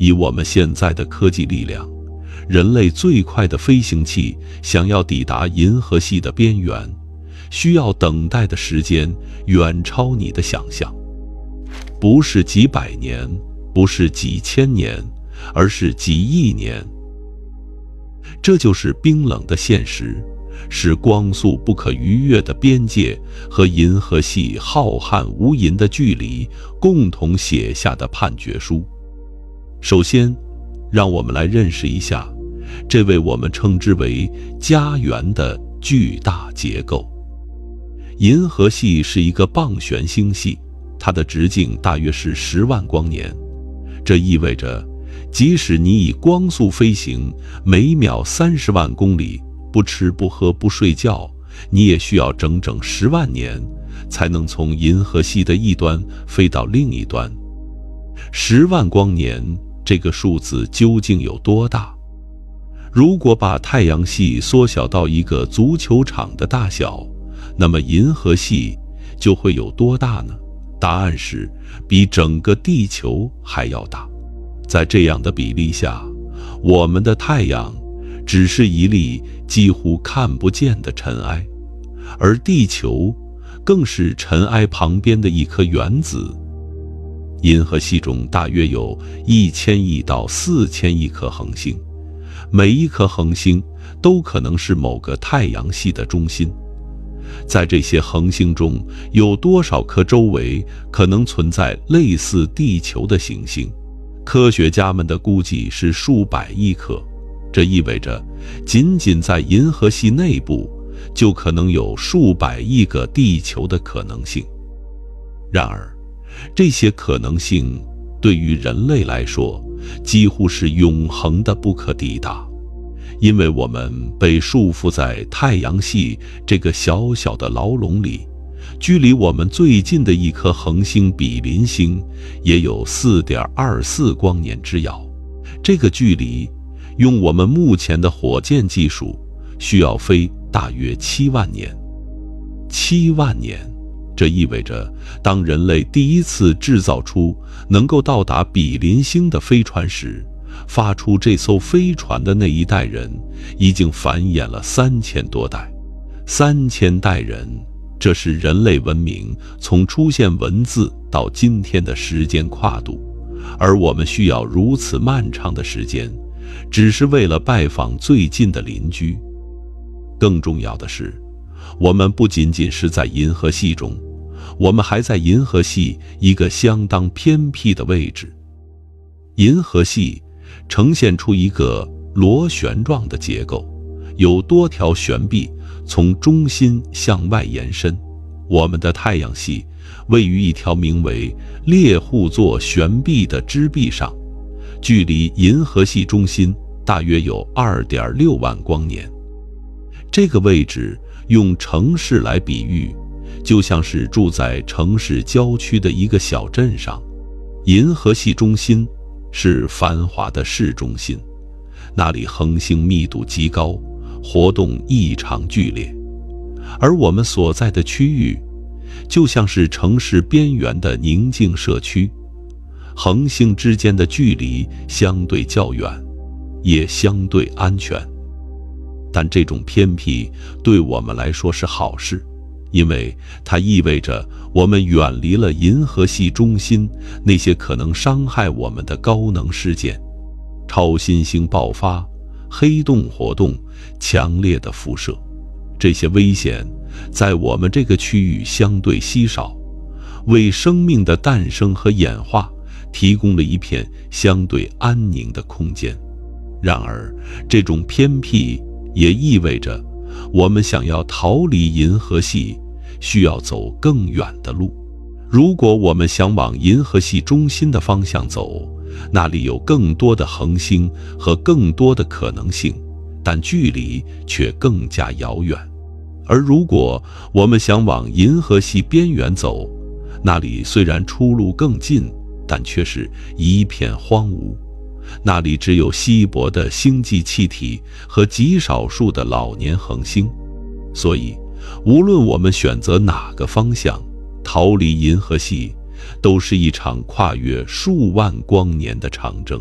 以我们现在的科技力量，人类最快的飞行器想要抵达银河系的边缘，需要等待的时间远超你的想象。不是几百年，不是几千年，而是几亿年。这就是冰冷的现实，是光速不可逾越的边界和银河系浩瀚无垠的距离共同写下的判决书。首先，让我们来认识一下这位我们称之为家园的巨大结构。银河系是一个棒旋星系，它的直径大约是10万光年，这意味着即使你以光速飞行，每秒30万公里，不吃不喝不睡觉，你也需要整整10万年，才能从银河系的一端飞到另一端。10万光年，这个数字究竟有多大？如果把太阳系缩小到一个足球场的大小，那么银河系就会有多大呢？答案是比整个地球还要大。在这样的比例下，我们的太阳只是一粒几乎看不见的尘埃，而地球更是尘埃旁边的一颗原子。银河系中大约有1000亿到4000亿颗恒星，每一颗恒星都可能是某个太阳系的中心。在这些恒星中，有多少颗周围可能存在类似地球的行星？科学家们的估计是数百亿颗，这意味着仅仅在银河系内部就可能有数百亿个地球的可能性。然而，这些可能性对于人类来说几乎是永恒的不可抵达，因为我们被束缚在太阳系这个小小的牢笼里，距离我们最近的一颗恒星比邻星也有 4.24 光年之遥。这个距离用我们目前的火箭技术需要飞大约7万年。7万年，这意味着当人类第一次制造出能够到达比邻星的飞船时，发出这艘飞船的那一代人已经繁衍了3000多代。3000代人，这是人类文明从出现文字到今天的时间跨度，而我们需要如此漫长的时间，只是为了拜访最近的邻居。更重要的是，我们不仅仅是在银河系中，我们还在银河系一个相当偏僻的位置。银河系呈现出一个螺旋状的结构，有多条悬臂从中心向外延伸。我们的太阳系位于一条名为猎户座悬臂的支臂上，距离银河系中心大约有 2.6 万光年。这个位置用城市来比喻，就像是住在城市郊区的一个小镇上。银河系中心是繁华的市中心，那里恒星密度极高，活动异常剧烈。而我们所在的区域就像是城市边缘的宁静社区，恒星之间的距离相对较远，也相对安全。但这种偏僻对我们来说是好事，因为它意味着我们远离了银河系中心那些可能伤害我们的高能事件，超新星爆发、黑洞活动、强烈的辐射。这些危险在我们这个区域相对稀少，为生命的诞生和演化提供了一片相对安宁的空间。然而，这种偏僻也意味着我们想要逃离银河系，需要走更远的路。如果我们想往银河系中心的方向走，那里有更多的恒星和更多的可能性，但距离却更加遥远。而如果我们想往银河系边缘走，那里虽然出路更近，但却是一片荒芜。那里只有稀薄的星际气体和极少数的老年恒星。所以，无论我们选择哪个方向，逃离银河系都是一场跨越数万光年的长征。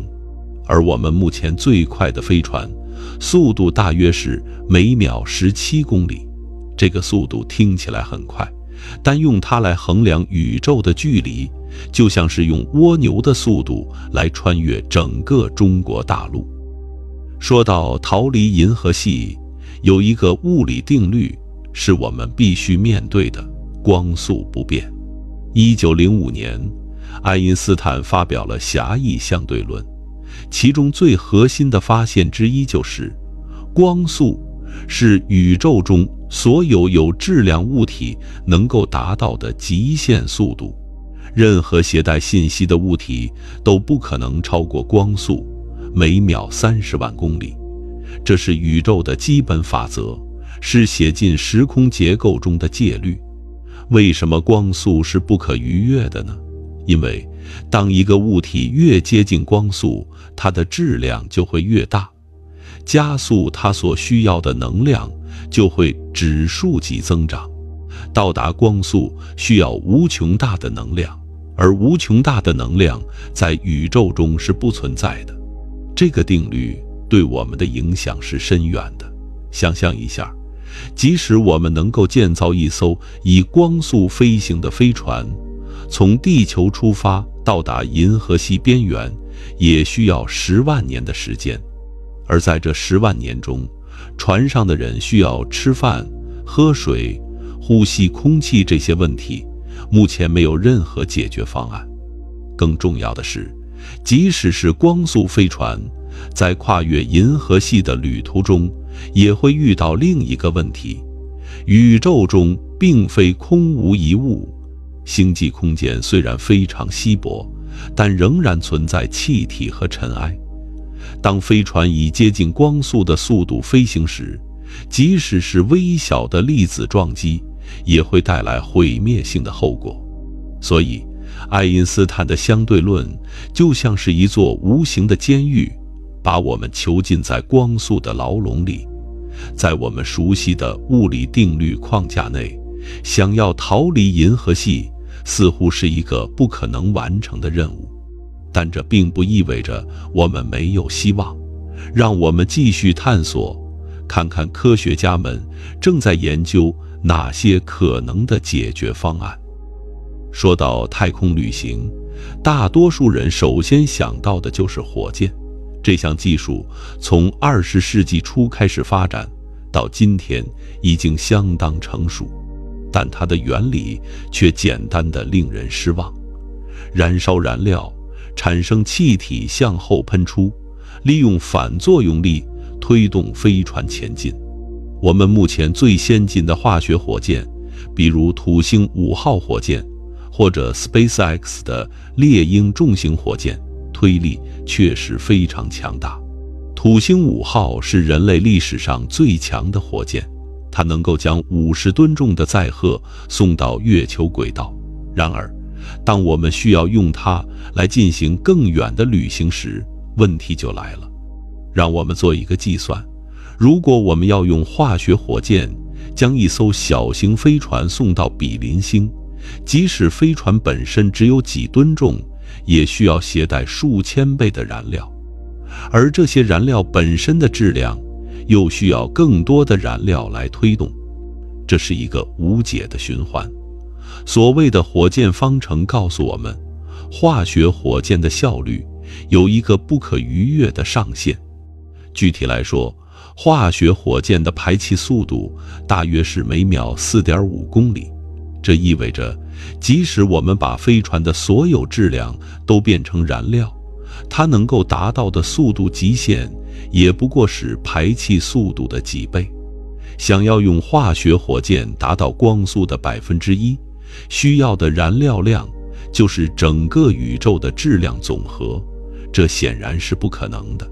而我们目前最快的飞船，速度大约是每秒17公里。这个速度听起来很快，但用它来衡量宇宙的距离，就像是用蜗牛的速度来穿越整个中国大陆。说到逃离银河系，有一个物理定律是我们必须面对的：光速不变。1905年，爱因斯坦发表了狭义相对论，其中最核心的发现之一就是，光速是宇宙中所有有质量物体能够达到的极限速度，任何携带信息的物体都不可能超过光速，每秒30万公里。这是宇宙的基本法则，是写进时空结构中的戒律。为什么光速是不可逾越的呢？因为当一个物体越接近光速，它的质量就会越大，加速它所需要的能量就会指数级增长。到达光速需要无穷大的能量，而无穷大的能量在宇宙中是不存在的。这个定律对我们的影响是深远的。想象一下，即使我们能够建造一艘以光速飞行的飞船，从地球出发到达银河系边缘，也需要10万年的时间。而在这10万年中，船上的人需要吃饭、喝水、呼吸空气这些问题，目前没有任何解决方案。更重要的是，即使是光速飞船，在跨越银河系的旅途中，也会遇到另一个问题：宇宙中并非空无一物，星际空间虽然非常稀薄，但仍然存在气体和尘埃。当飞船以接近光速的速度飞行时，即使是微小的粒子撞击，也会带来毁灭性的后果。所以，爱因斯坦的相对论就像是一座无形的监狱，把我们囚禁在光速的牢笼里。在我们熟悉的物理定律框架内，想要逃离银河系似乎是一个不可能完成的任务。但这并不意味着我们没有希望，让我们继续探索，看看科学家们正在研究哪些可能的解决方案。说到太空旅行，大多数人首先想到的就是火箭。这项技术从20世纪初开始发展，到今天已经相当成熟，但它的原理却简单得令人失望。燃烧燃料，产生气体向后喷出，利用反作用力推动飞船前进。我们目前最先进的化学火箭，比如土星5号火箭，或者 SpaceX 的猎鹰重型火箭，推力确实非常强大。土星5号是人类历史上最强的火箭，它能够将50吨重的载荷送到月球轨道。然而，当我们需要用它来进行更远的旅行时，问题就来了。让我们做一个计算，如果我们要用化学火箭将一艘小型飞船送到比邻星，即使飞船本身只有几吨重，也需要携带数千倍的燃料，而这些燃料本身的质量又需要更多的燃料来推动，这是一个无解的循环。所谓的火箭方程告诉我们，化学火箭的效率有一个不可逾越的上限。具体来说，化学火箭的排气速度大约是每秒 4.5 公里。这意味着，即使我们把飞船的所有质量都变成燃料，它能够达到的速度极限也不过是排气速度的几倍。想要用化学火箭达到光速的1%，需要的燃料量就是整个宇宙的质量总和，这显然是不可能的。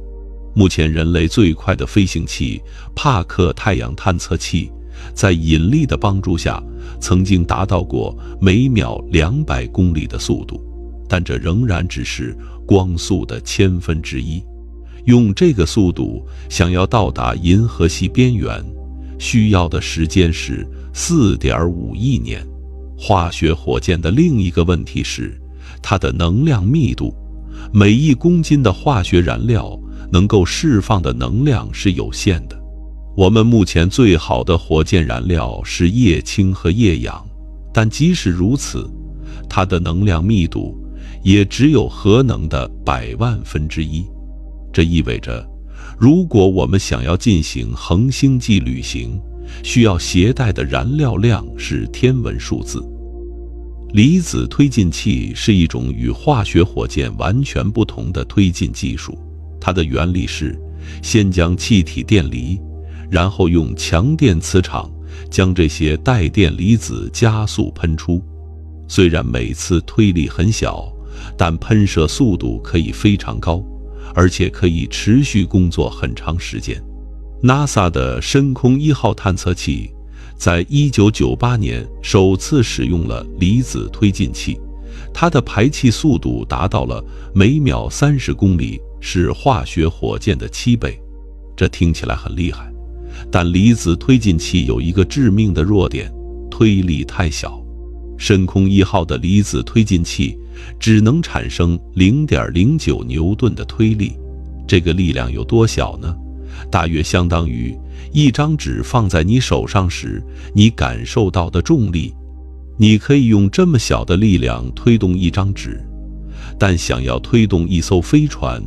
目前人类最快的飞行器帕克太阳探测器，在引力的帮助下，曾经达到过每秒200公里的速度，但这仍然只是光速的1/1000。用这个速度想要到达银河系边缘，需要的时间是4.5亿年。化学火箭的另一个问题是，它的能量密度。每1公斤的化学燃料能够释放的能量是有限的。我们目前最好的火箭燃料是液氢和液氧，但即使如此，它的能量密度也只有核能的100万分之一。这意味着，如果我们想要进行恒星际旅行，需要携带的燃料量是天文数字。离子推进器是一种与化学火箭完全不同的推进技术。它的原理是，先将气体电离，然后用强电磁场将这些带电离子加速喷出。虽然每次推力很小，但喷射速度可以非常高，而且可以持续工作很长时间。NASA 的深空1号探测器在1998年首次使用了离子推进器，它的排气速度达到了每秒30公里，是化学火箭的7倍。这听起来很厉害，但离子推进器有一个致命的弱点，推力太小。深空1号的离子推进器只能产生 0.09 牛顿的推力，这个力量有多小呢？大约相当于一张纸放在你手上时你感受到的重力。你可以用这么小的力量推动一张纸，但想要推动一艘飞船，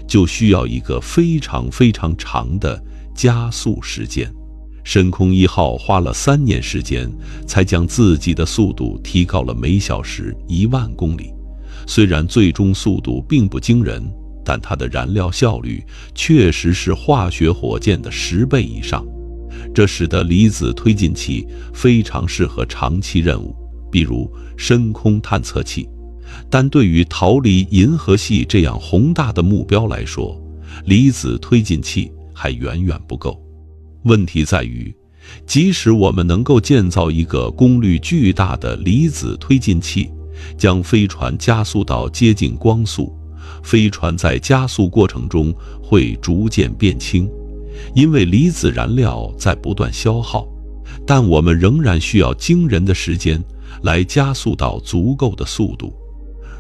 就需要一个非常长的加速时间。深空1号花了3年时间，才将自己的速度提高了每小时1万公里。虽然最终速度并不惊人，但它的燃料效率确实是化学火箭的10倍以上。这使得离子推进器非常适合长期任务，比如深空探测器。但对于逃离银河系这样宏大的目标来说，离子推进器还远远不够。问题在于，即使我们能够建造一个功率巨大的离子推进器，将飞船加速到接近光速，飞船在加速过程中会逐渐变轻，因为离子燃料在不断消耗，但我们仍然需要惊人的时间来加速到足够的速度。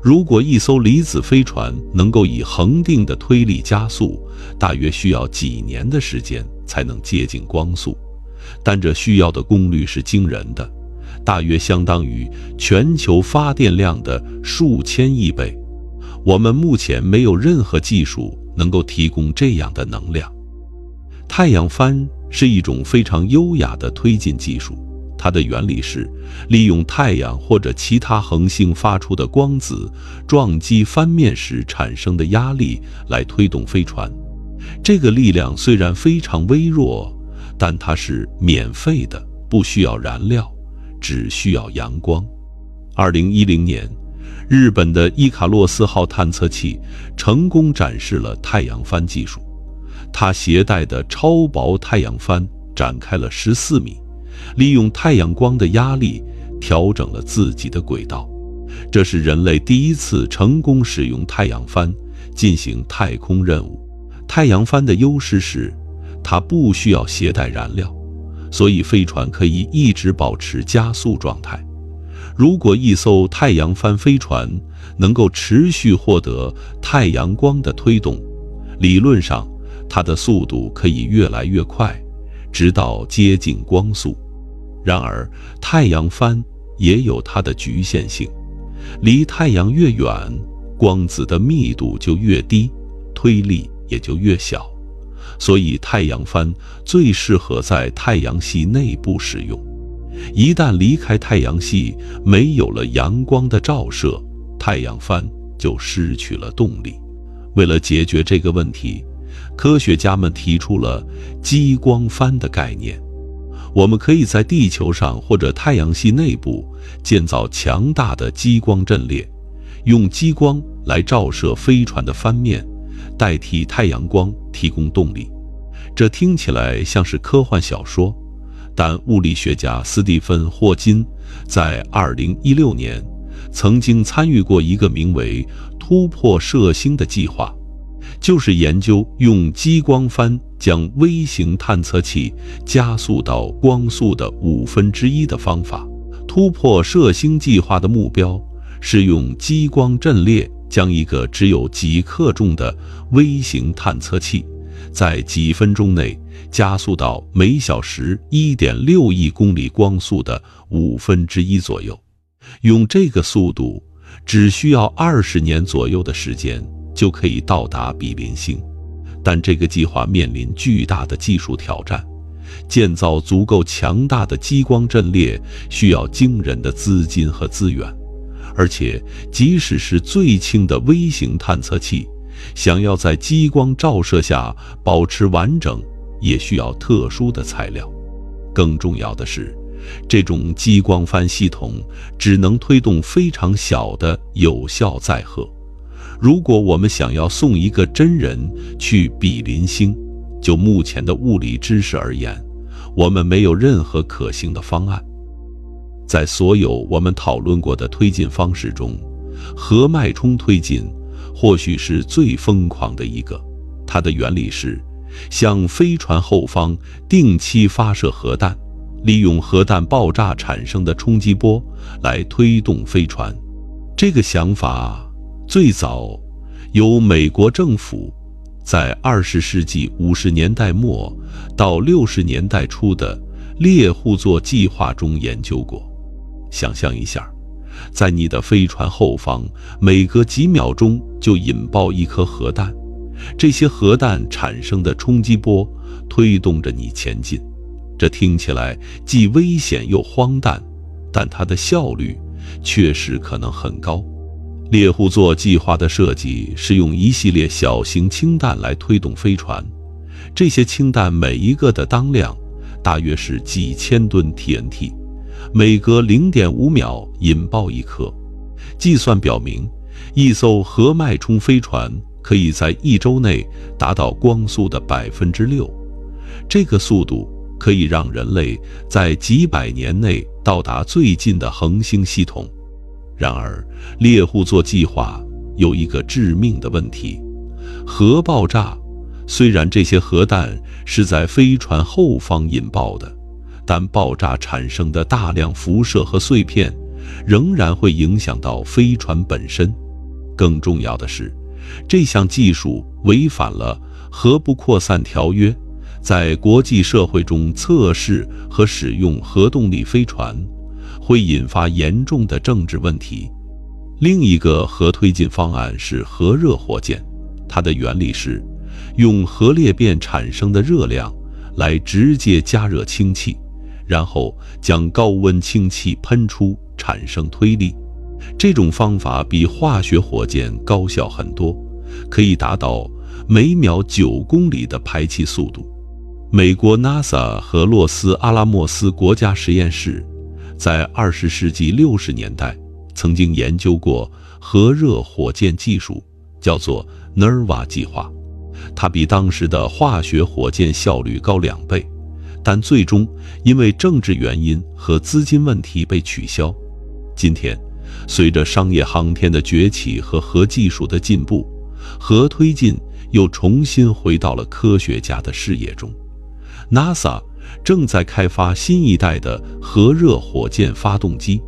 如果一艘离子飞船能够以恒定的推力加速，大约需要几年的时间才能接近光速，但这需要的功率是惊人的，大约相当于全球发电量的数千亿倍。我们目前没有任何技术能够提供这样的能量。太阳帆是一种非常优雅的推进技术，它的原理是利用太阳或者其他恒星发出的光子撞击帆面时产生的压力来推动飞船。这个力量虽然非常微弱，但它是免费的，不需要燃料，只需要阳光。2010年，日本的伊卡洛斯号探测器成功展示了太阳帆技术。它携带的超薄太阳帆展开了14米，利用太阳光的压力调整了自己的轨道。这是人类第一次成功使用太阳帆进行太空任务。太阳帆的优势是，它不需要携带燃料，所以飞船可以一直保持加速状态。如果一艘太阳帆飞船能够持续获得太阳光的推动，理论上它的速度可以越来越快，直到接近光速。然而，太阳帆也有它的局限性，离太阳越远，光子的密度就越低，推力也就越小。所以太阳帆最适合在太阳系内部使用。一旦离开太阳系，没有了阳光的照射，太阳帆就失去了动力。为了解决这个问题，科学家们提出了激光帆的概念。我们可以在地球上或者太阳系内部建造强大的激光阵列，用激光来照射飞船的帆面，代替太阳光提供动力。这听起来像是科幻小说，但物理学家斯蒂芬·霍金在2016年曾经参与过一个名为“突破射星”的计划，就是研究用激光帆将微型探测器加速到光速的1/5的方法。突破射星计划的目标是用激光阵列将一个只有几克重的微型探测器在几分钟内加速到每小时 1.6 亿公里光速的1/5左右。用这个速度，只需要20年左右的时间就可以到达比邻星。但这个计划面临巨大的技术挑战，建造足够强大的激光阵列需要惊人的资金和资源，而且即使是最轻的微型探测器，想要在激光照射下保持完整，也需要特殊的材料。更重要的是，这种激光帆系统只能推动非常小的有效载荷。如果我们想要送一个真人去比邻星，就目前的物理知识而言，我们没有任何可行的方案。在所有我们讨论过的推进方式中，核脉冲推进或许是最疯狂的一个。它的原理是向飞船后方定期发射核弹，利用核弹爆炸产生的冲击波来推动飞船。这个想法最早由美国政府在20世纪50年代末到60年代初的猎户座计划中研究过。想象一下，在你的飞船后方，每隔几秒钟就引爆一颗核弹，这些核弹产生的冲击波推动着你前进。这听起来既危险又荒诞，但它的效率确实可能很高。猎户座计划的设计是用一系列小型氢弹来推动飞船，这些氢弹每一个的当量大约是几千吨 TNT， 每隔 0.5 秒引爆一颗。计算表明，一艘核脉冲飞船可以在1周内达到光速的 6%， 这个速度可以让人类在几百年内到达最近的恒星系统。然而，猎户座计划有一个致命的问题：核爆炸。虽然这些核弹是在飞船后方引爆的，但爆炸产生的大量辐射和碎片仍然会影响到飞船本身。更重要的是，这项技术违反了核不扩散条约，在国际社会中测试和使用核动力飞船会引发严重的政治问题。另一个核推进方案是核热火箭，它的原理是用核裂变产生的热量来直接加热氢气，然后将高温氢气喷出，产生推力。这种方法比化学火箭高效很多，可以达到每秒9公里的排气速度。美国 NASA 和洛斯阿拉莫斯国家实验室在20世纪60年代曾经研究过核热火箭技术，叫做 NERVA 计划。它比当时的化学火箭效率高2倍，但最终因为政治原因和资金问题被取消。今天，随着商业航天的崛起和核技术的进步，核推进又重新回到了科学家的视野中。NASA 正在开发新一代的核热火箭发动机，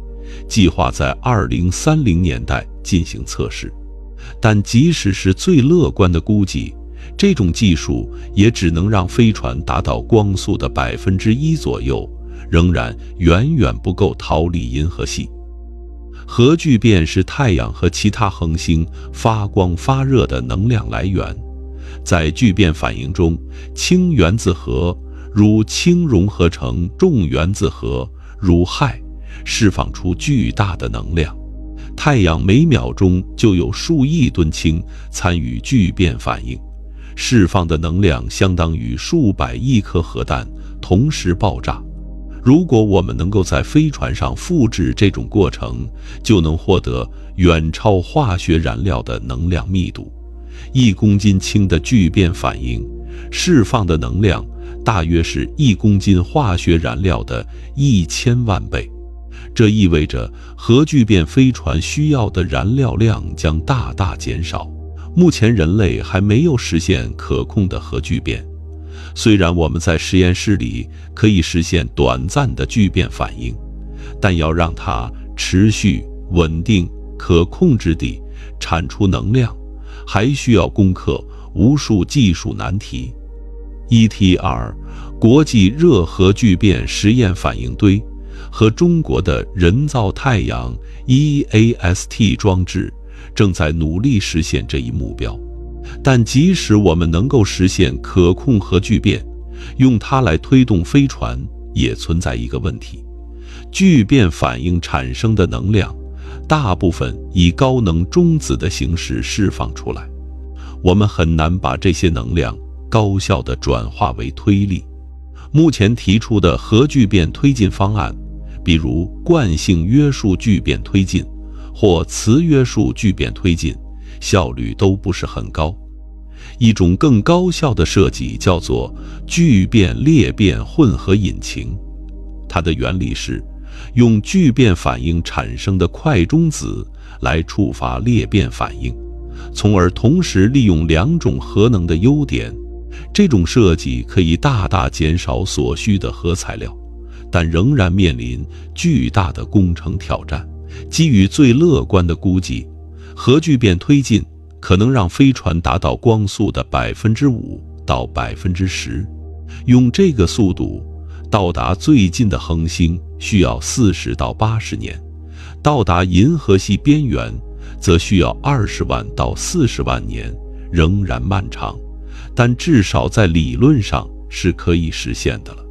计划在2030年代进行测试。但即使是最乐观的估计，这种技术也只能让飞船达到光速的 1% 左右，仍然远远不够逃离银河系。核聚变是太阳和其他恒星发光发热的能量来源。在聚变反应中，氢原子核如氢融合成重原子核如氦，释放出巨大的能量。太阳每秒钟就有数亿吨氢参与聚变反应，释放的能量相当于数百亿颗核弹同时爆炸。如果我们能够在飞船上复制这种过程，就能获得远超化学燃料的能量密度。1公斤氢的聚变反应释放的能量大约是1公斤化学燃料的1000万倍。这意味着核聚变飞船需要的燃料量将大大减少。目前人类还没有实现可控的核聚变，虽然我们在实验室里可以实现短暂的聚变反应，但要让它持续、稳定、可控制地产出能量，还需要攻克无数技术难题。ETR 国际热核聚变实验反应堆和中国的人造太阳 EAST 装置正在努力实现这一目标。但即使我们能够实现可控核聚变，用它来推动飞船，也存在一个问题：聚变反应产生的能量大部分以高能中子的形式释放出来，我们很难把这些能量高效地转化为推力。目前提出的核聚变推进方案，比如惯性约束聚变推进或磁约束聚变推进，效率都不是很高。一种更高效的设计叫做聚变裂变混合引擎，它的原理是用聚变反应产生的快中子来触发裂变反应，从而同时利用两种核能的优点。这种设计可以大大减少所需的核材料，但仍然面临巨大的工程挑战。基于最乐观的估计，核聚变推进可能让飞船达到光速的5%到10%。用这个速度到达最近的恒星需要40到80年，到达银河系边缘则需要20万到40万年，仍然漫长，但至少在理论上是可以实现的了。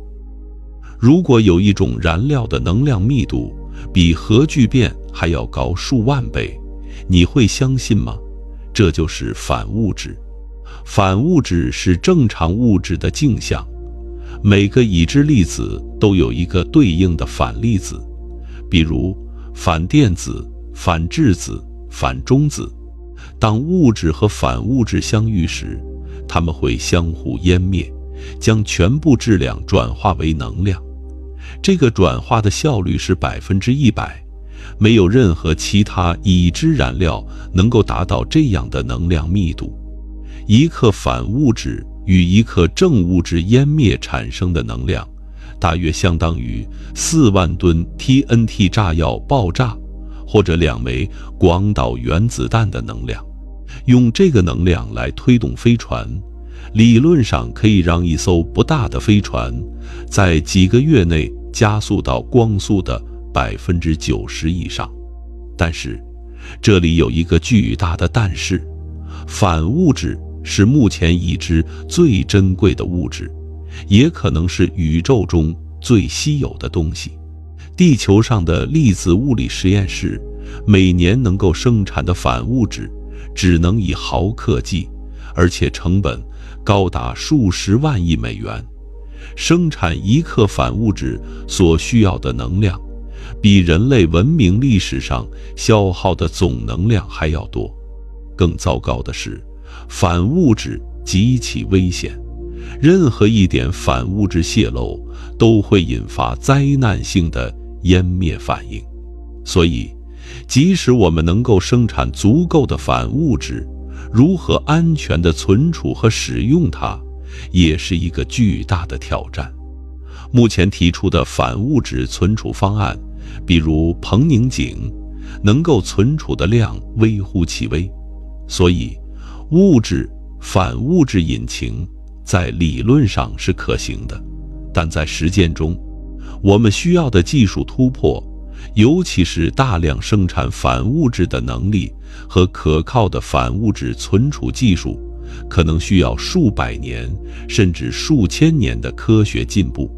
如果有一种燃料的能量密度比核聚变还要高数万倍，你会相信吗？这就是反物质。反物质是正常物质的镜像，每个已知粒子都有一个对应的反粒子，比如反电子、反质子、反中子。当物质和反物质相遇时，它们会相互湮灭，将全部质量转化为能量。这个转化的效率是100%，没有任何其他已知燃料能够达到这样的能量密度。一克反物质与一克正物质湮灭产生的能量，大约相当于4万吨 TNT 炸药爆炸，或者2枚广岛原子弹的能量。用这个能量来推动飞船，理论上可以让一艘不大的飞船在几个月内加速到光速的90%以上。但是，这里有一个巨大的但是，反物质是目前已知最珍贵的物质，也可能是宇宙中最稀有的东西。地球上的粒子物理实验室每年能够生产的反物质只能以毫克计，而且成本高达数十万亿美元。生产1克反物质所需要的能量，比人类文明历史上消耗的总能量还要多。更糟糕的是，反物质极其危险，任何一点反物质泄漏都会引发灾难性的湮灭反应。所以，即使我们能够生产足够的反物质，如何安全地存储和使用它，也是一个巨大的挑战。目前提出的反物质存储方案，比如硼宁井，能够存储的量微乎其微。所以，反物质引擎在理论上是可行的，但在实践中，我们需要的技术突破，尤其是大量生产反物质的能力和可靠的反物质存储技术，可能需要数百年甚至数千年的科学进步。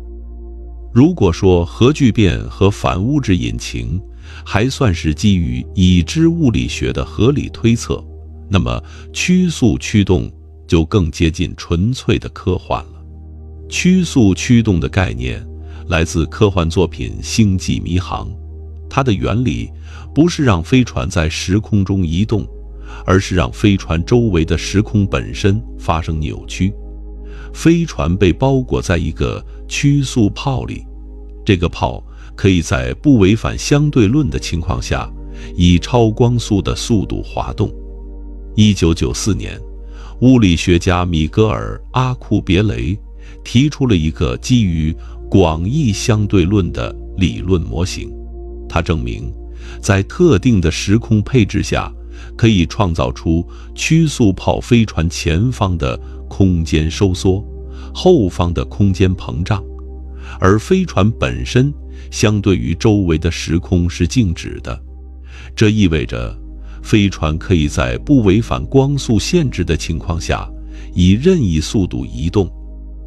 如果说核聚变和反物质引擎还算是基于已知物理学的合理推测，那么曲速驱动就更接近纯粹的科幻了。曲速驱动的概念来自科幻作品《星际迷航》，它的原理不是让飞船在时空中移动，而是让飞船周围的时空本身发生扭曲。飞船被包裹在一个曲速泡里，这个泡可以在不违反相对论的情况下，以超光速的速度滑动。1994年，物理学家米格尔·阿库别雷提出了一个基于广义相对论的理论模型。他证明，在特定的时空配置下，可以创造出曲速炮飞船前方的空间收缩，后方的空间膨胀，而飞船本身相对于周围的时空是静止的。这意味着飞船可以在不违反光速限制的情况下以任意速度移动。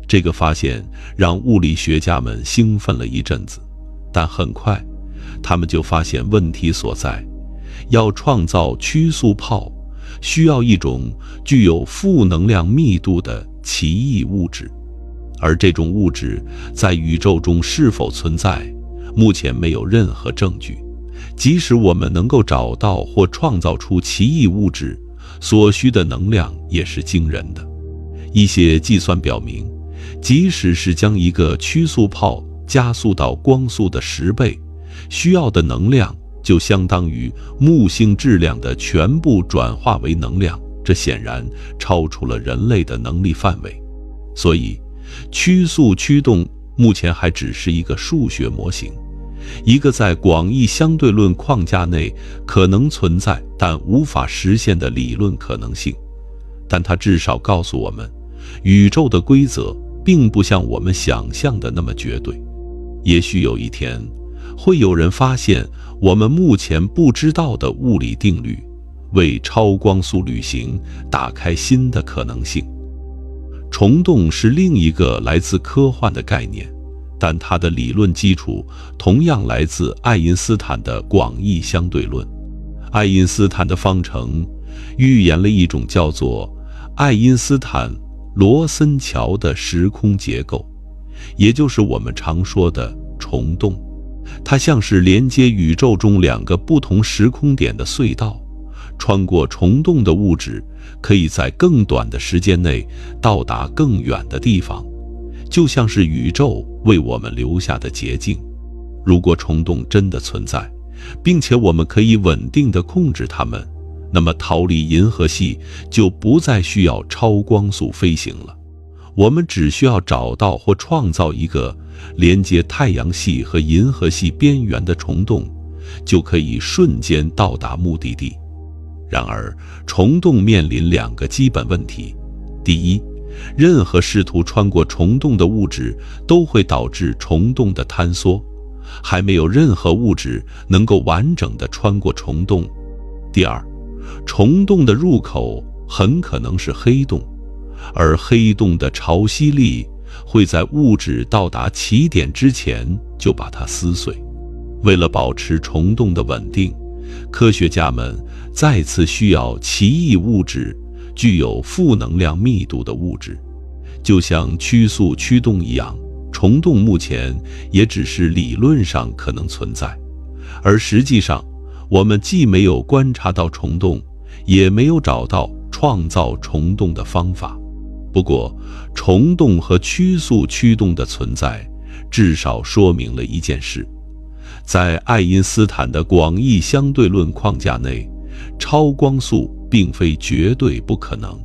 这个发现让物理学家们兴奋了一阵子，但很快他们就发现问题所在。要创造曲速炮，需要一种具有负能量密度的奇异物质，而这种物质在宇宙中是否存在，目前没有任何证据。即使我们能够找到或创造出奇异物质，所需的能量也是惊人的。一些计算表明，即使是将一个曲速炮加速到光速的10倍，需要的能量就相当于木星质量的全部转化为能量，这显然超出了人类的能力范围。所以，曲速驱动目前还只是一个数学模型，一个在广义相对论框架内可能存在但无法实现的理论可能性。但它至少告诉我们，宇宙的规则并不像我们想象的那么绝对。也许有一天，会有人发现我们目前不知道的物理定律，为超光速旅行打开新的可能性。虫洞是另一个来自科幻的概念，但它的理论基础同样来自爱因斯坦的广义相对论。爱因斯坦的方程预言了一种叫做爱因斯坦罗森桥的时空结构，也就是我们常说的虫洞。它像是连接宇宙中2个不同时空点的隧道，穿过虫洞的物质可以在更短的时间内到达更远的地方，就像是宇宙为我们留下的捷径。如果虫洞真的存在，并且我们可以稳定地控制它们，那么逃离银河系就不再需要超光速飞行了。我们只需要找到或创造一个连接太阳系和银河系边缘的虫洞，就可以瞬间到达目的地。然而，虫洞面临2个基本问题。第一，任何试图穿过虫洞的物质都会导致虫洞的坍缩，还没有任何物质能够完整地穿过虫洞。第二，虫洞的入口很可能是黑洞，而黑洞的潮汐力会在物质到达起点之前就把它撕碎。为了保持虫洞的稳定，科学家们再次需要奇异物质，具有负能量密度的物质。就像曲速驱动一样，虫洞目前也只是理论上可能存在，而实际上我们既没有观察到虫洞，也没有找到创造虫洞的方法。不过，虫洞和曲速驱动的存在至少说明了一件事：在爱因斯坦的广义相对论框架内，超光速并非绝对不可能。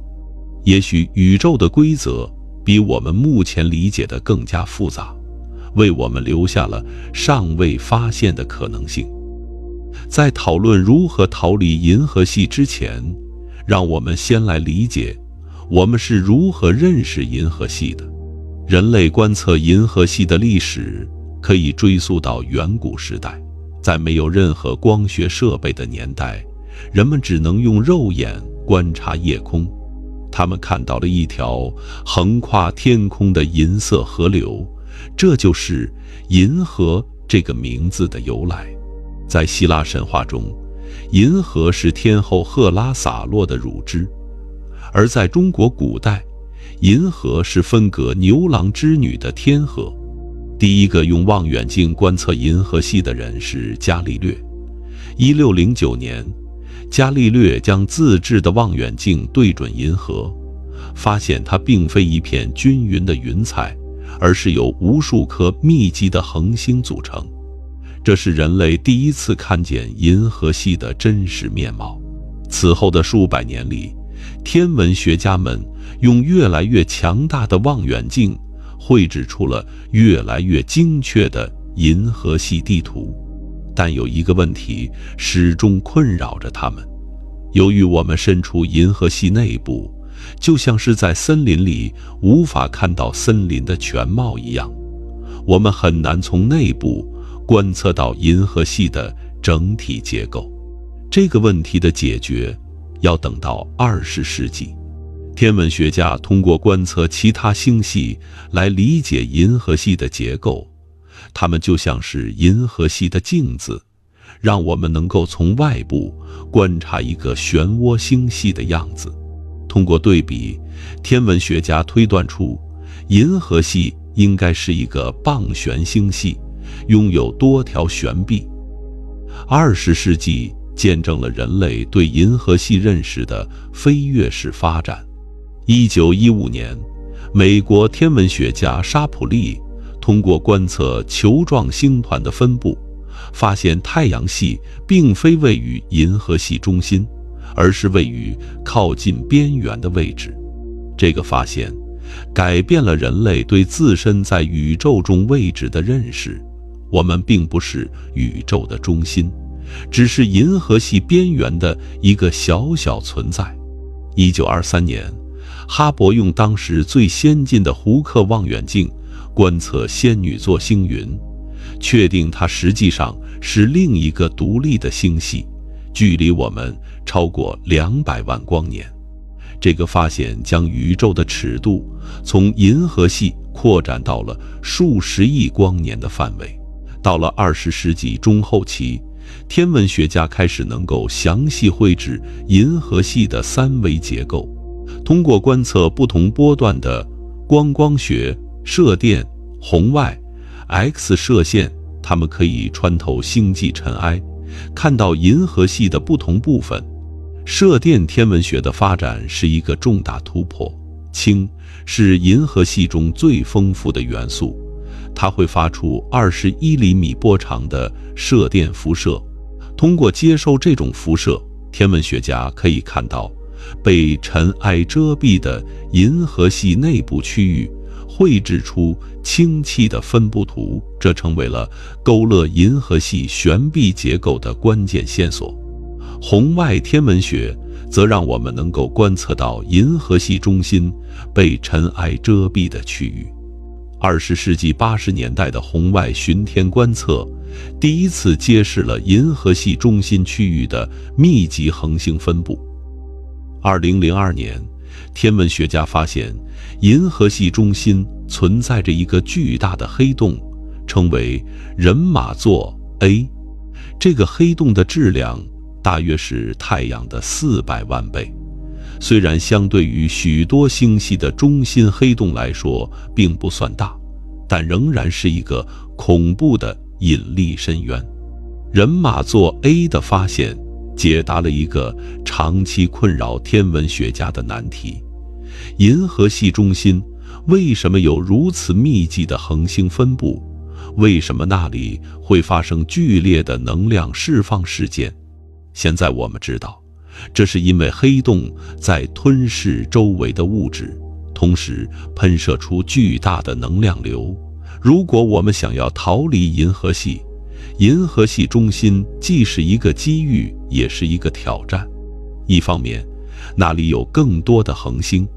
也许宇宙的规则比我们目前理解的更加复杂，为我们留下了尚未发现的可能性。在讨论如何逃离银河系之前，让我们先来理解我们是如何认识银河系的。人类观测银河系的历史可以追溯到远古时代，在没有任何光学设备的年代，人们只能用肉眼观察夜空。他们看到了一条横跨天空的银色河流，这就是银河这个名字的由来。在希腊神话中，银河是天后赫拉洒落的乳汁，而在中国古代，银河是分隔牛郎织女的天河。第一个用望远镜观测银河系的人是伽利略。1609年，伽利略将自制的望远镜对准银河，发现它并非一片均匀的云彩，而是由无数颗密集的恒星组成。这是人类第一次看见银河系的真实面貌。此后的数百年里，天文学家们用越来越强大的望远镜绘制出了越来越精确的银河系地图。但有一个问题始终困扰着他们：由于我们身处银河系内部，就像是在森林里无法看到森林的全貌一样，我们很难从内部观测到银河系的整体结构。这个问题的解决要等到20世纪，天文学家通过观测其他星系来理解银河系的结构。它们就像是银河系的镜子，让我们能够从外部观察一个漩涡星系的样子。通过对比，天文学家推断出银河系应该是一个棒旋星系，拥有多条旋臂。20世纪见证了人类对银河系认识的飞跃式发展。1915年，美国天文学家沙普利通过观测球状星团的分布，发现太阳系并非位于银河系中心，而是位于靠近边缘的位置。这个发现改变了人类对自身在宇宙中位置的认识。我们并不是宇宙的中心，只是银河系边缘的一个小小存在。1923年，哈勃用当时最先进的胡克望远镜观测仙女座星云，确定它实际上是另一个独立的星系，距离我们超过200万光年。这个发现将宇宙的尺度从银河系扩展到了数十亿光年的范围。到了20世纪中后期，天文学家开始能够详细绘制银河系的3维结构。通过观测不同波段的光学、射电、红外、X 射线，它们可以穿透星际尘埃，看到银河系的不同部分。射电天文学的发展是一个重大突破。氢是银河系中最丰富的元素，它会发出21厘米波长的射电辐射。通过接收这种辐射，天文学家可以看到被尘埃遮蔽的银河系内部区域，绘制出氢气的分布图，这成为了勾勒银河系旋臂结构的关键线索。红外天文学则让我们能够观测到银河系中心被尘埃遮蔽的区域。20世纪80年代的红外巡天观测第一次揭示了银河系中心区域的密集恒星分布。2002年，天文学家发现银河系中心存在着一个巨大的黑洞，称为人马座 A。 这个黑洞的质量大约是太阳的400万倍。虽然相对于许多星系的中心黑洞来说并不算大，但仍然是一个恐怖的引力深渊。人马座 A 的发现解答了一个长期困扰天文学家的难题：银河系中心为什么有如此密集的恒星分布？为什么那里会发生剧烈的能量释放事件？现在我们知道，这是因为黑洞在吞噬周围的物质，同时喷射出巨大的能量流。如果我们想要逃离银河系，银河系中心既是一个机遇，也是一个挑战。一方面，那里有更多的恒星，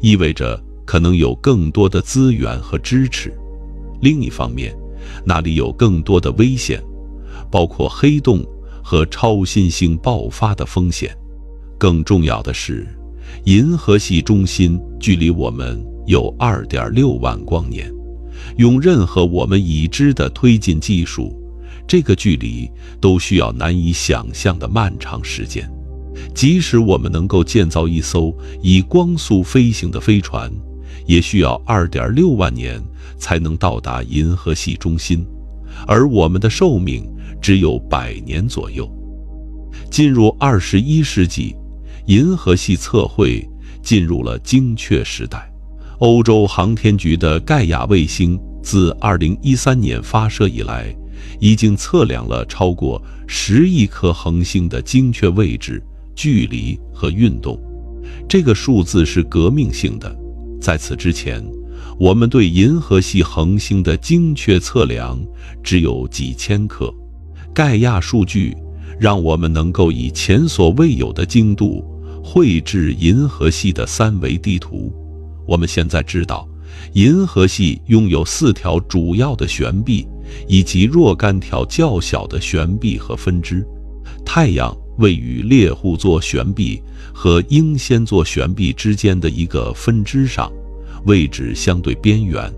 意味着可能有更多的资源和支持；另一方面，那里有更多的危险，包括黑洞和超新星爆发的风险。更重要的是，银河系中心距离我们有 2.6 万光年，用任何我们已知的推进技术，这个距离都需要难以想象的漫长时间。即使我们能够建造一艘以光速飞行的飞船，也需要 2.6 万年才能到达银河系中心，而我们的寿命只有100年左右。进入21世纪，银河系测绘进入了精确时代。欧洲航天局的盖亚卫星自2013年发射以来，已经测量了超过10亿颗恒星的精确位置、距离和运动。这个数字是革命性的。在此之前，我们对银河系恒星的精确测量只有几千颗。盖亚数据让我们能够以前所未有的精度绘制银河系的3维地图。我们现在知道，银河系拥有4条主要的旋臂，以及若干条较小的旋臂和分支。太阳位于猎户座旋臂和英仙座旋臂之间的一个分支上，位置相对边缘。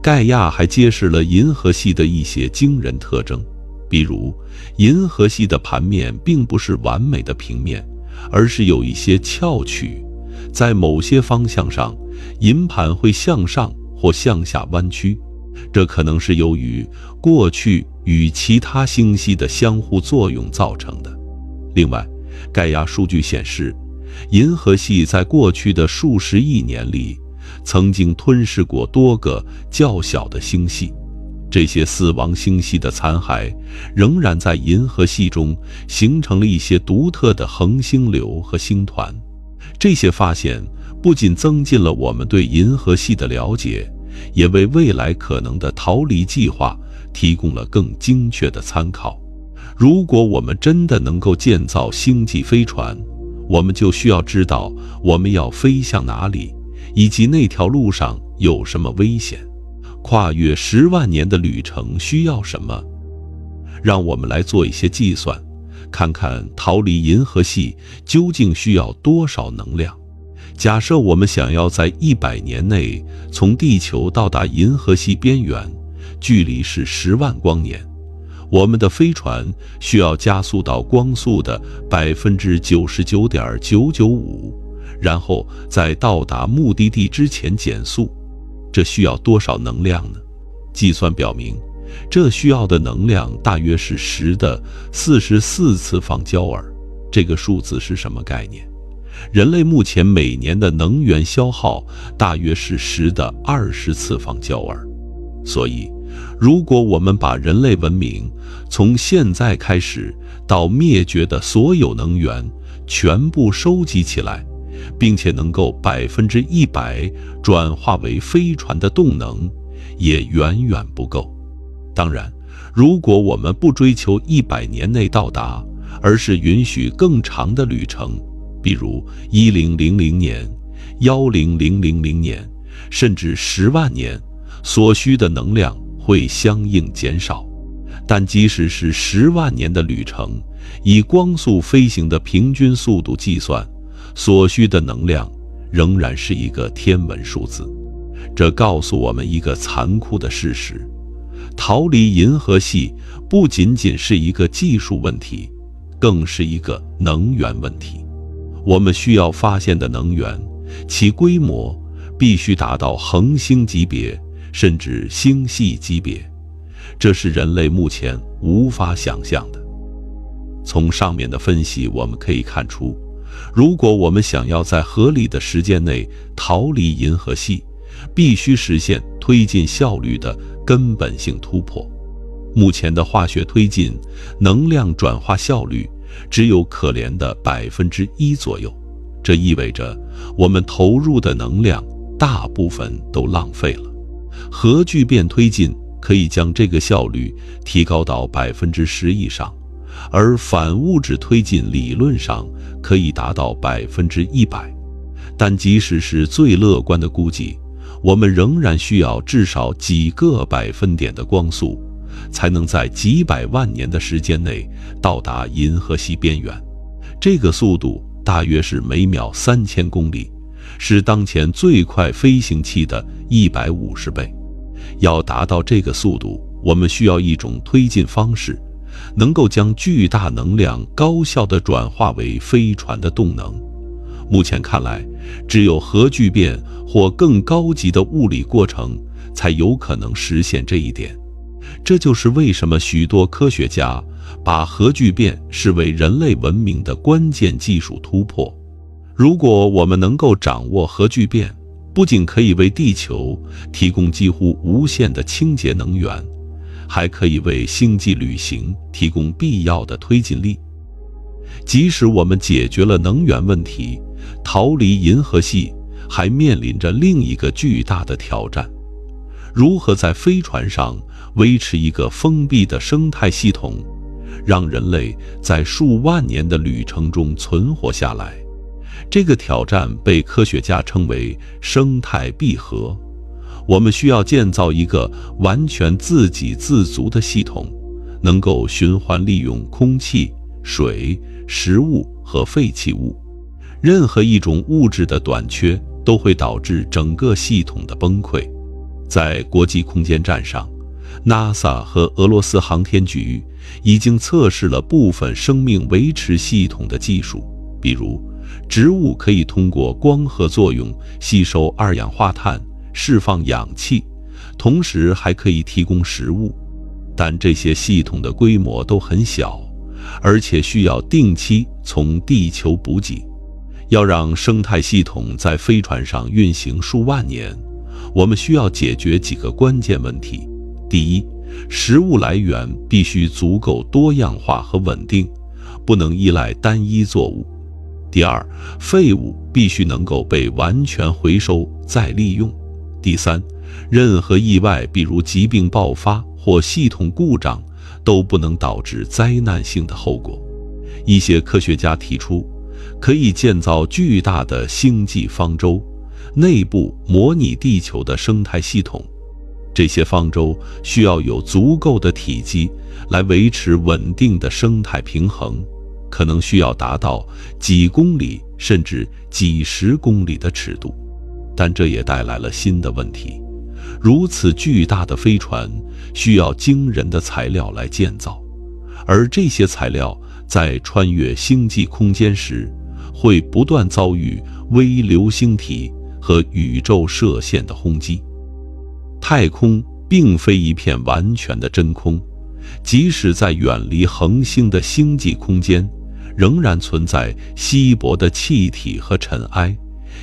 盖亚还揭示了银河系的一些惊人特征，比如银河系的盘面并不是完美的平面，而是有一些翘曲，在某些方向上，银盘会向上或向下弯曲，这可能是由于过去与其他星系的相互作用造成的。另外，盖亚数据显示，银河系在过去的数十亿年里曾经吞噬过多个较小的星系，这些死亡星系的残骸仍然在银河系中形成了一些独特的恒星流和星团。这些发现不仅增进了我们对银河系的了解，也为未来可能的逃离计划提供了更精确的参考。如果我们真的能够建造星际飞船，我们就需要知道我们要飞向哪里，以及那条路上有什么危险。跨越10万年的旅程需要什么？让我们来做一些计算，看看逃离银河系究竟需要多少能量。假设我们想要在100年内从地球到达银河系边缘，距离是10万光年，我们的飞船需要加速到光速的 99.995%， 然后在到达目的地之前减速。这需要多少能量呢？计算表明，这需要的能量大约是10的44次方焦耳。这个数字是什么概念？人类目前每年的能源消耗大约是10的20次方焦耳。所以，如果我们把人类文明从现在开始到灭绝的所有能源全部收集起来，并且能够100%转化为飞船的动能，也远远不够。当然，如果我们不追求100年内到达，而是允许更长的旅程，比如10000年、10000年，甚至10万年，所需的能量会相应减少。但即使是10万年的旅程，以光速飞行的平均速度计算，所需的能量仍然是一个天文数字。这告诉我们一个残酷的事实：逃离银河系不仅仅是一个技术问题，更是一个能源问题。我们需要发现的能源，其规模必须达到恒星级别，甚至星系级别，这是人类目前无法想象的。从上面的分析我们可以看出，如果我们想要在合理的时间内逃离银河系，必须实现推进效率的根本性突破。目前的化学推进能量转化效率只有可怜的1%左右，这意味着我们投入的能量大部分都浪费了。核聚变推进可以将这个效率提高到10%以上，而反物质推进理论上可以达到100%。但即使是最乐观的估计，我们仍然需要至少几个百分点的光速，才能在几百万年的时间内到达银河系边缘。这个速度大约是每秒3000公里，是当前最快飞行器的150倍。要达到这个速度，我们需要一种推进方式，能够将巨大能量高效地转化为飞船的动能。目前看来，只有核聚变或更高级的物理过程才有可能实现这一点。这就是为什么许多科学家把核聚变视为人类文明的关键技术突破。如果我们能够掌握核聚变，不仅可以为地球提供几乎无限的清洁能源，还可以为星际旅行提供必要的推进力。即使我们解决了能源问题，逃离银河系还面临着另一个巨大的挑战：如何在飞船上维持一个封闭的生态系统，让人类在数万年的旅程中存活下来。这个挑战被科学家称为生态闭合。我们需要建造一个完全自给自足的系统，能够循环利用空气、水、食物和废弃物。任何一种物质的短缺都会导致整个系统的崩溃。在国际空间站上， NASA 和俄罗斯航天局已经测试了部分生命维持系统的技术，比如植物可以通过光合作用吸收二氧化碳，释放氧气，同时还可以提供食物。但这些系统的规模都很小，而且需要定期从地球补给。要让生态系统在飞船上运行数万年，我们需要解决几个关键问题。第一，食物来源必须足够多样化和稳定，不能依赖单一作物。第二，废物必须能够被完全回收再利用。第三，任何意外，比如疾病爆发或系统故障，都不能导致灾难性的后果。一些科学家提出，可以建造巨大的星际方舟，内部模拟地球的生态系统。这些方舟需要有足够的体积来维持稳定的生态平衡，可能需要达到几公里甚至几十公里的尺度。但这也带来了新的问题，如此巨大的飞船需要惊人的材料来建造，而这些材料在穿越星际空间时会不断遭遇微流星体和宇宙射线的轰击。太空并非一片完全的真空，即使在远离恒星的星际空间，仍然存在稀薄的气体和尘埃，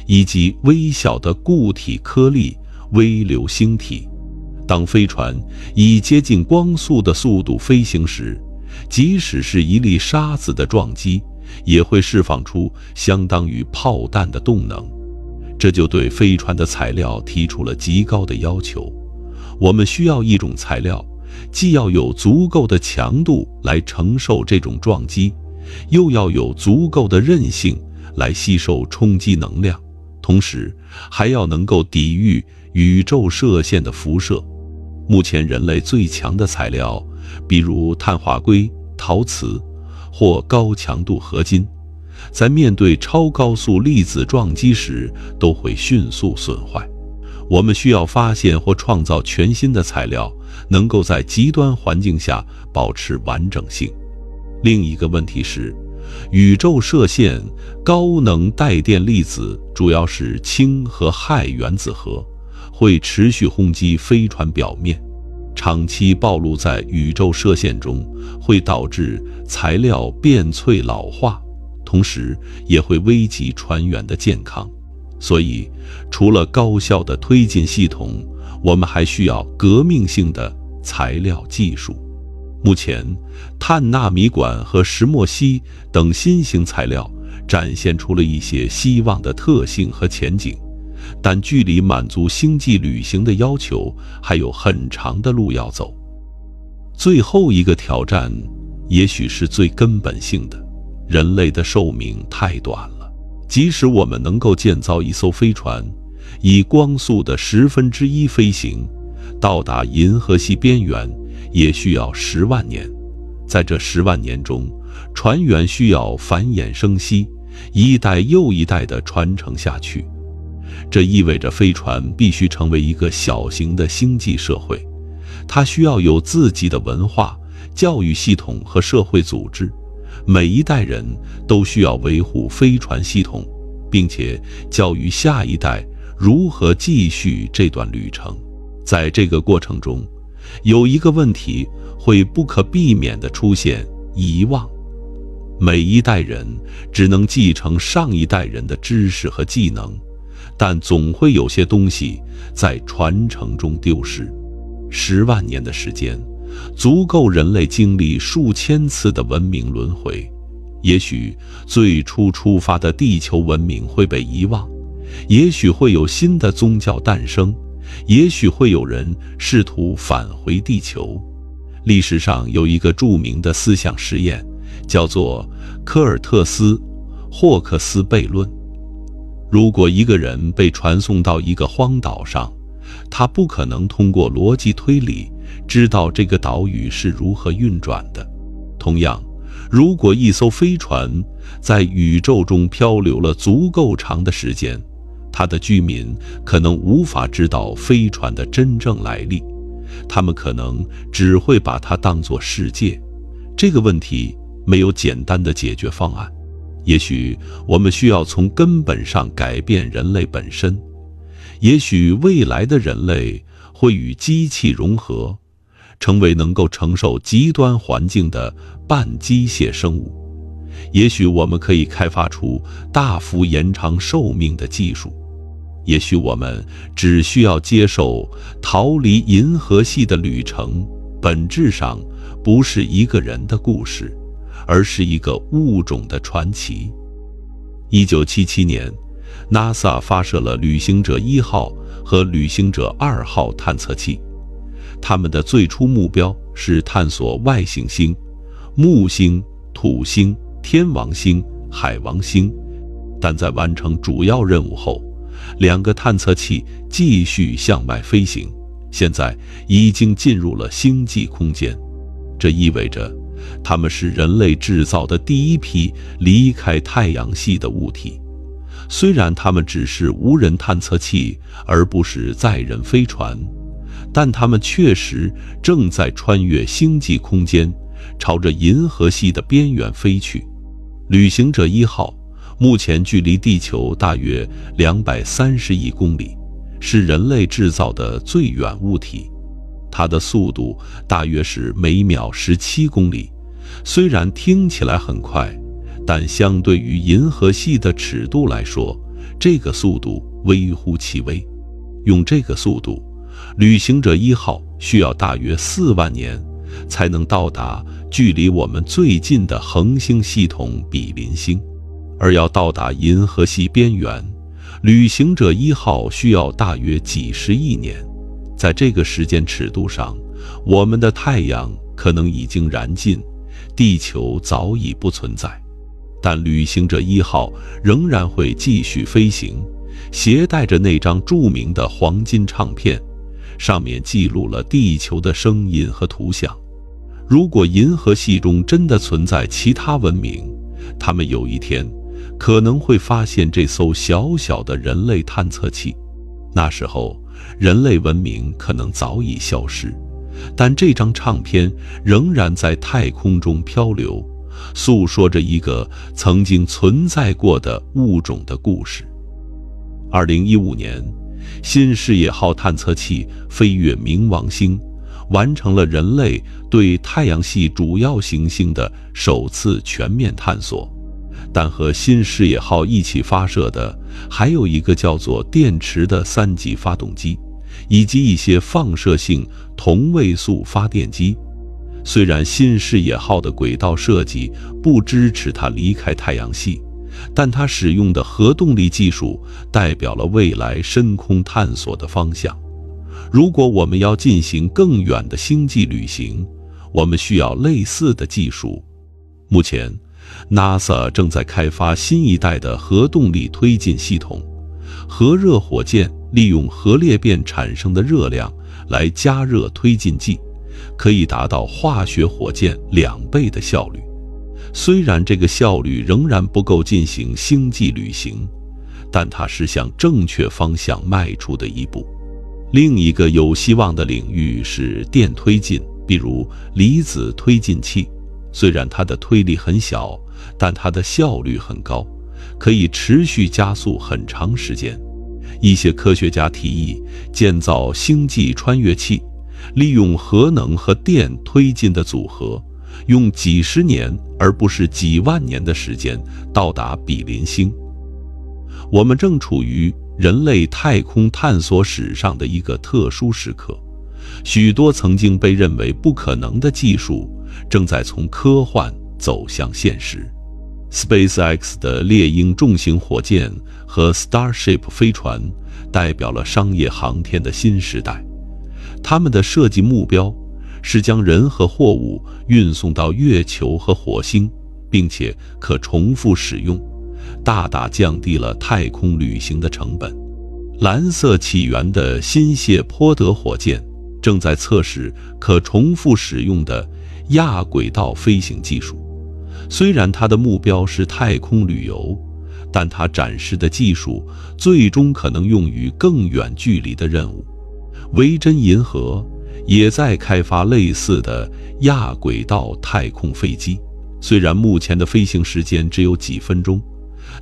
以及微小的固体颗粒微流星体。当飞船以接近光速的速度飞行时，即使是一粒沙子的撞击，也会释放出相当于炮弹的动能。这就对飞船的材料提出了极高的要求。我们需要一种材料，既要有足够的强度来承受这种撞击，又要有足够的韧性来吸收冲击能量，同时还要能够抵御宇宙射线的辐射。目前人类最强的材料，比如碳化硅、陶瓷或高强度合金，在面对超高速粒子撞击时都会迅速损坏。我们需要发现或创造全新的材料，能够在极端环境下保持完整性。另一个问题是，宇宙射线高能带电粒子主要是氢和氦原子核，会持续轰击飞船表面。长期暴露在宇宙射线中，会导致材料变脆老化，同时也会危及船员的健康。所以，除了高效的推进系统，我们还需要革命性的材料技术。目前，碳纳米管和石墨烯等新型材料展现出了一些希望的特性和前景，但距离满足星际旅行的要求还有很长的路要走。最后一个挑战，也许是最根本性的，人类的寿命太短了。即使我们能够建造一艘飞船，以光速的1/10飞行，到达银河系边缘，也需要10万年。在这10万年中，船员需要繁衍生息，一代又一代地传承下去。这意味着飞船必须成为一个小型的星际社会，它需要有自己的文化、教育系统和社会组织。每一代人都需要维护飞船系统，并且教育下一代如何继续这段旅程。在这个过程中，有一个问题会不可避免地出现：遗忘。每一代人只能继承上一代人的知识和技能，但总会有些东西在传承中丢失。10万年的时间，足够人类经历数千次的文明轮回。也许最初出发的地球文明会被遗忘，也许会有新的宗教诞生，也许会有人试图返回地球。历史上有一个著名的思想实验，叫做科尔特斯·霍克斯悖论。如果一个人被传送到一个荒岛上，他不可能通过逻辑推理知道这个岛屿是如何运转的。同样，如果一艘飞船在宇宙中漂流了足够长的时间，它的居民可能无法知道飞船的真正来历，他们可能只会把它当作世界。这个问题没有简单的解决方案，也许我们需要从根本上改变人类本身。也许未来的人类会与机器融合，成为能够承受极端环境的半机械生物。也许我们可以开发出大幅延长寿命的技术。也许我们只需要接受逃离银河系的旅程，本质上不是一个人的故事，而是一个物种的传奇。1977年，NASA 发射了旅行者1号和旅行者2号探测器，它们的最初目标是探索外行星、木星、土星、天王星、海王星，但在完成主要任务后，2个探测器继续向外飞行，现在已经进入了星际空间。这意味着它们是人类制造的第一批离开太阳系的物体。虽然它们只是无人探测器而不是载人飞船，但它们确实正在穿越星际空间，朝着银河系的边缘飞去。旅行者1号目前距离地球大约230亿公里，是人类制造的最远物体。它的速度大约是每秒17公里，虽然听起来很快，但相对于银河系的尺度来说，这个速度微乎其微。用这个速度，旅行者1号需要大约4万年才能到达距离我们最近的恒星系统比邻星，而要到达银河系边缘，旅行者1号需要大约几十亿年。在这个时间尺度上，我们的太阳可能已经燃尽，地球早已不存在。但旅行者1号仍然会继续飞行，携带着那张著名的黄金唱片，上面记录了地球的声音和图像。如果银河系中真的存在其他文明，他们有一天可能会发现这艘小小的人类探测器。那时候，人类文明可能早已消失，但这张唱片仍然在太空中漂流，诉说着一个曾经存在过的物种的故事。2015年，新视野号探测器飞越冥王星，完成了人类对太阳系主要行星的首次全面探索。但和新视野号一起发射的还有一个叫做电池的3级发动机，以及一些放射性同位素发电机。虽然新视野号的轨道设计不支持它离开太阳系，但它使用的核动力技术代表了未来深空探索的方向。如果我们要进行更远的星际旅行，我们需要类似的技术。目前NASA 正在开发新一代的核动力推进系统，核热火箭利用核裂变产生的热量来加热推进剂，可以达到化学火箭2倍的效率。虽然这个效率仍然不够进行星际旅行，但它是向正确方向迈出的一步。另一个有希望的领域是电推进，比如离子推进器。虽然它的推力很小，但它的效率很高，可以持续加速很长时间。一些科学家提议建造星际穿越器，利用核能和电推进的组合，用几十年而不是几万年的时间到达比邻星。我们正处于人类太空探索史上的一个特殊时刻，许多曾经被认为不可能的技术正在从科幻走向现实。SpaceX 的猎鹰重型火箭和 Starship 飞船代表了商业航天的新时代。他们的设计目标是将人和货物运送到月球和火星，并且可重复使用，大大降低了太空旅行的成本。蓝色起源的新谢泼德火箭正在测试可重复使用的亚轨道飞行技术。虽然它的目标是太空旅游，但它展示的技术最终可能用于更远距离的任务。维珍银河也在开发类似的亚轨道太空飞机，虽然目前的飞行时间只有几分钟，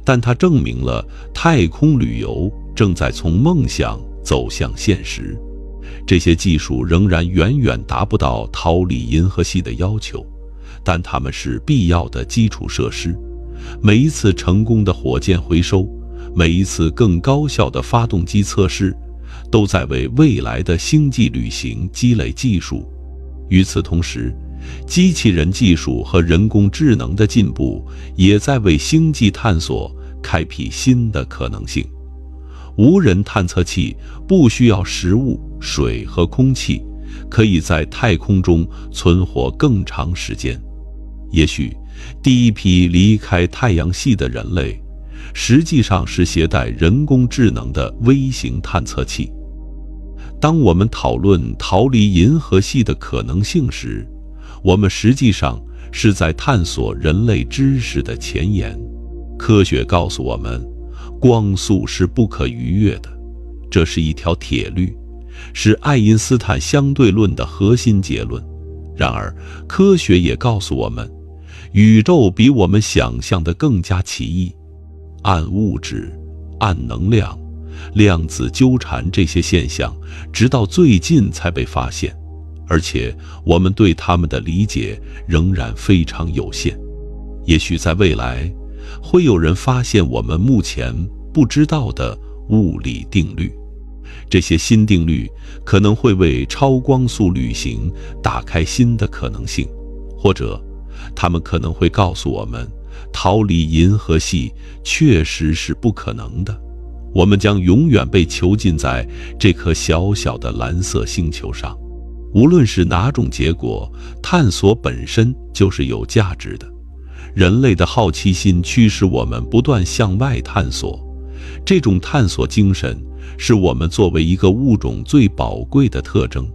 但它证明了太空旅游正在从梦想走向现实。这些技术仍然远远达不到逃离银河系的要求，但它们是必要的基础设施。每一次成功的火箭回收，每一次更高效的发动机测试，都在为未来的星际旅行积累技术。与此同时，机器人技术和人工智能的进步也在为星际探索开辟新的可能性。无人探测器不需要食物、水和空气，可以在太空中存活更长时间。也许第一批离开太阳系的人类，实际上是携带人工智能的微型探测器。当我们讨论逃离银河系的可能性时，我们实际上是在探索人类知识的前沿。科学告诉我们，光速是不可逾越的，这是一条铁律，是爱因斯坦相对论的核心结论。然而，科学也告诉我们，宇宙比我们想象的更加奇异。暗物质、暗能量、量子纠缠这些现象，直到最近才被发现，而且我们对它们的理解仍然非常有限。也许在未来，会有人发现我们目前不知道的物理定律。这些新定律可能会为超光速旅行打开新的可能性，或者他们可能会告诉我们，逃离银河系确实是不可能的。我们将永远被囚禁在这颗小小的蓝色星球上。无论是哪种结果，探索本身就是有价值的。人类的好奇心驱使我们不断向外探索，这种探索精神是我们作为一个物种最宝贵的特征。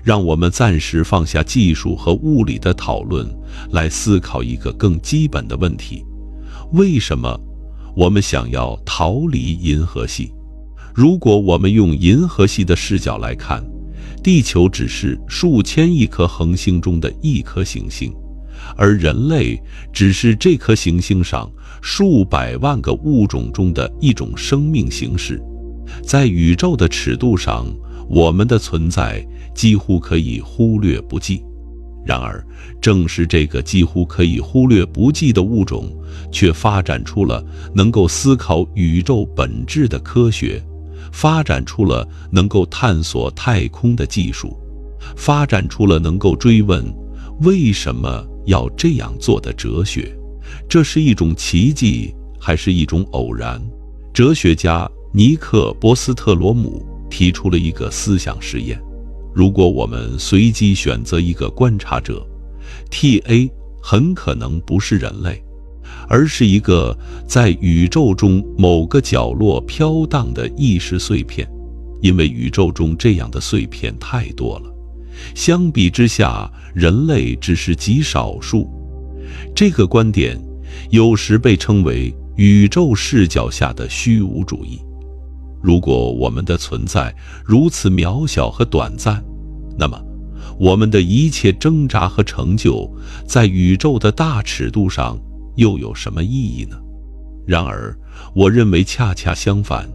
让我们暂时放下技术和物理的讨论，来思考一个更基本的问题：为什么我们想要逃离银河系？如果我们用银河系的视角来看，地球只是数千亿颗恒星中的一颗行星，而人类只是这颗行星上数百万个物种中的一种生命形式。在宇宙的尺度上，我们的存在几乎可以忽略不计。然而，正是这个几乎可以忽略不计的物种，却发展出了能够思考宇宙本质的科学，发展出了能够探索太空的技术，发展出了能够追问为什么要这样做的哲学。这是一种奇迹，还是一种偶然？哲学家尼克·波斯特罗姆提出了一个思想实验：如果我们随机选择一个观察者 ，TA 很可能不是人类，而是一个在宇宙中某个角落飘荡的意识碎片，因为宇宙中这样的碎片太多了。相比之下，人类只是极少数。这个观点有时被称为宇宙视角下的虚无主义。如果我们的存在如此渺小和短暂，那么我们的一切挣扎和成就，在宇宙的大尺度上又有什么意义呢？然而，我认为恰恰相反，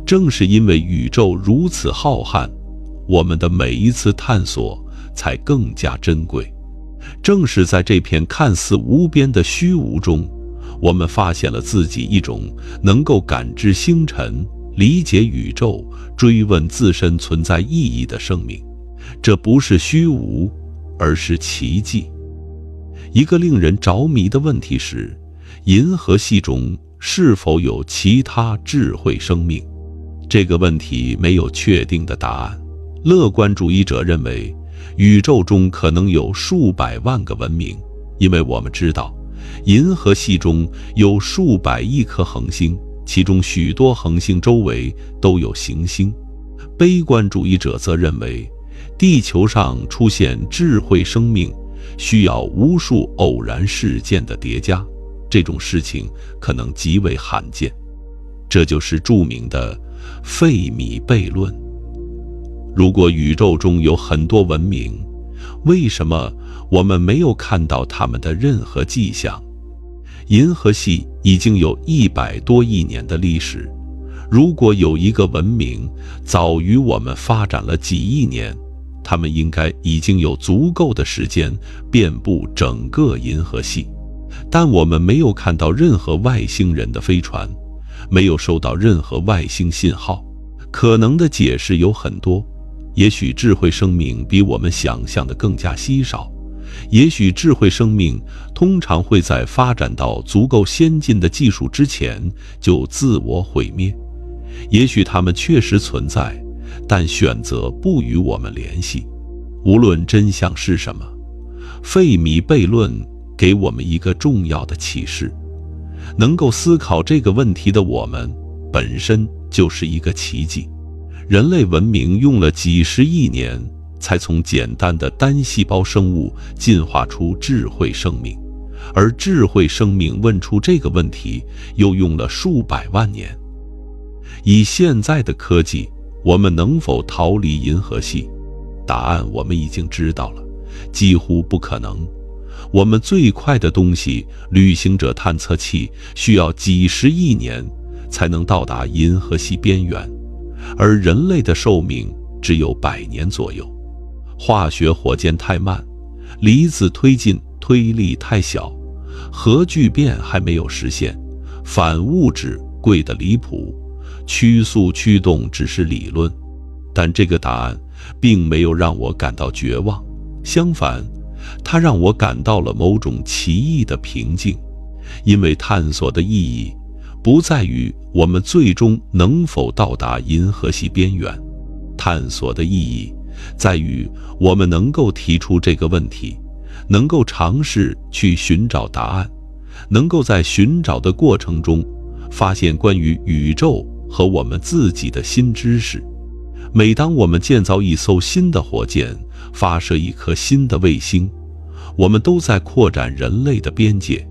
正是因为宇宙如此浩瀚，我们的每一次探索才更加珍贵。正是在这片看似无边的虚无中，我们发现了自己一种能够感知星辰、理解宇宙、追问自身存在意义的生命。这不是虚无，而是奇迹。一个令人着迷的问题是，银河系中是否有其他智慧生命？这个问题没有确定的答案。乐观主义者认为，宇宙中可能有数百万个文明，因为我们知道，银河系中有数百亿颗恒星，其中许多恒星周围都有行星。悲观主义者则认为，地球上出现智慧生命需要无数偶然事件的叠加，这种事情可能极为罕见。这就是著名的费米悖论。如果宇宙中有很多文明，为什么我们没有看到它们的任何迹象？银河系已经有100多亿年的历史，如果有一个文明早于我们发展了几亿年，他们应该已经有足够的时间遍布整个银河系。但我们没有看到任何外星人的飞船，没有收到任何外星信号。可能的解释有很多，也许智慧生命比我们想象的更加稀少，也许智慧生命通常会在发展到足够先进的技术之前就自我毁灭，也许它们确实存在，但选择不与我们联系。无论真相是什么，费米悖论给我们一个重要的启示：能够思考这个问题的我们本身就是一个奇迹。人类文明用了几十亿年才从简单的单细胞生物进化出智慧生命，而智慧生命问出这个问题又用了数百万年。以现在的科技，我们能否逃离银河系？答案我们已经知道了，几乎不可能。我们最快的东西旅行者探测器需要几十亿年才能到达银河系边缘，而人类的寿命只有100年左右。化学火箭太慢，离子推进推力太小，核聚变还没有实现，反物质贵得离谱，曲速驱动只是理论。但这个答案并没有让我感到绝望，相反，它让我感到了某种奇异的平静。因为探索的意义不在于我们最终能否到达银河系边缘，探索的意义在于我们能够提出这个问题，能够尝试去寻找答案，能够在寻找的过程中发现关于宇宙和我们自己的新知识。每当我们建造一艘新的火箭，发射一颗新的卫星，我们都在扩展人类的边界。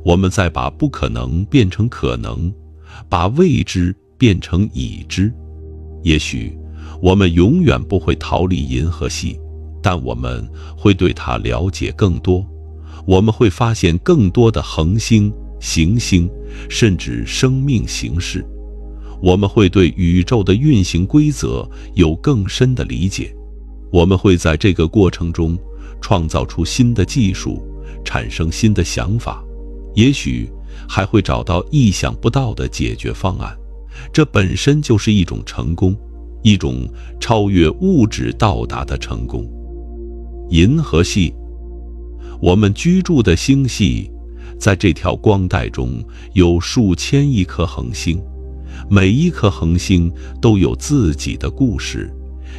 我们在把不可能变成可能，把未知变成已知。也许我们永远不会逃离银河系，但我们会对它了解更多。我们会发现更多的恒星、行星，甚至生命形式。我们会对宇宙的运行规则有更深的理解。我们会在这个过程中创造出新的技术，产生新的想法，也许还会找到意想不到的解决方案。这本身就是一种成功，一种超越物质到达的成功。银河系，我们居住的星系，在这条光带中有数千亿颗恒星，每一颗恒星都有自己的故事，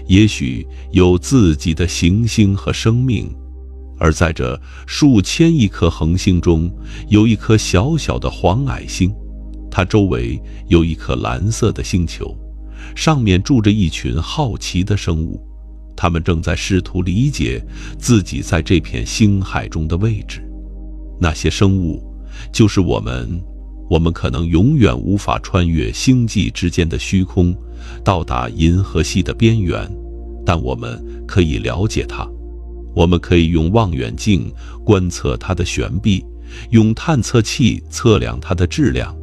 也许有自己的行星和生命。而在这数千亿颗恒星中，有一颗小小的黄矮星，它周围有一颗蓝色的星球，上面住着一群好奇的生物，它们正在试图理解自己在这片星海中的位置。那些生物就是我们可能永远无法穿越星际之间的虚空，到达银河系的边缘，但我们可以了解它。我们可以用望远镜观测它的悬臂，用探测器测量它的质量，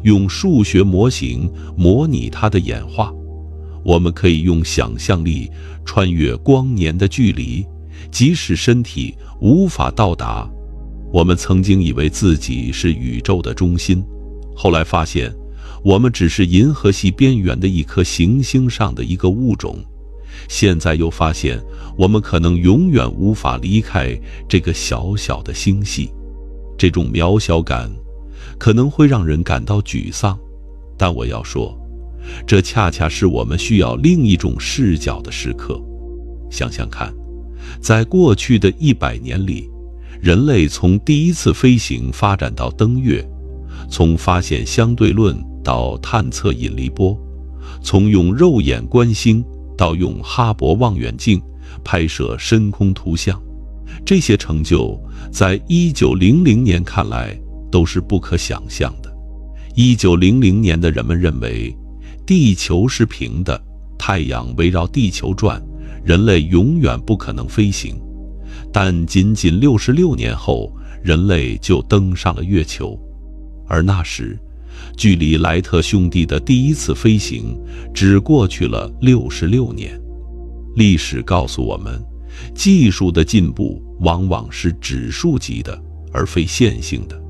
用数学模型模拟它的演化。我们可以用想象力穿越光年的距离，即使身体无法到达。我们曾经以为自己是宇宙的中心，后来发现我们只是银河系边缘的一颗行星上的一个物种。现在又发现我们可能永远无法离开这个小小的星系。这种渺小感可能会让人感到沮丧，但我要说，这恰恰是我们需要另一种视角的时刻。想想看，在过去的100年里，人类从第一次飞行发展到登月，从发现相对论到探测引力波，从用肉眼观星到用哈勃望远镜拍摄深空图像，这些成就在1900年看来都是不可想象的。1900年的人们认为地球是平的，太阳围绕地球转，人类永远不可能飞行。但仅仅66年后，人类就登上了月球，而那时距离莱特兄弟的第一次飞行只过去了66年。历史告诉我们，技术的进步往往是指数级的，而非线性的。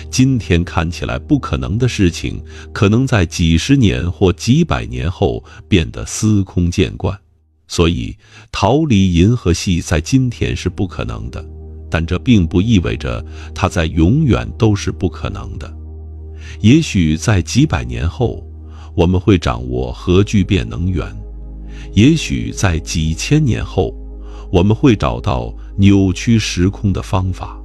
今天看起来不可能的事情，可能在几十年或几百年后变得司空见惯。所以，逃离银河系在今天是不可能的，但这并不意味着它在永远都是不可能的。也许在几百年后，我们会掌握核聚变能源；也许在几千年后，我们会找到扭曲时空的方法；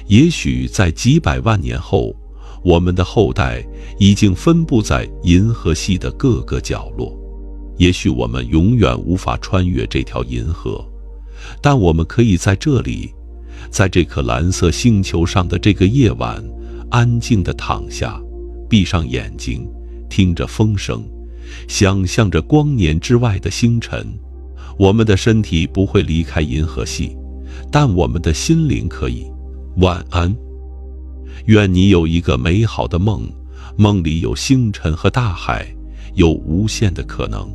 也许在几百万年后，我们的后代已经分布在银河系的各个角落。也许我们永远无法穿越这条银河，但我们可以在这里，在这颗蓝色星球上的这个夜晚，安静地躺下，闭上眼睛，听着风声，想象着光年之外的星辰。我们的身体不会离开银河系，但我们的心灵可以。晚安，愿你有一个美好的梦，梦里有星辰和大海，有无限的可能。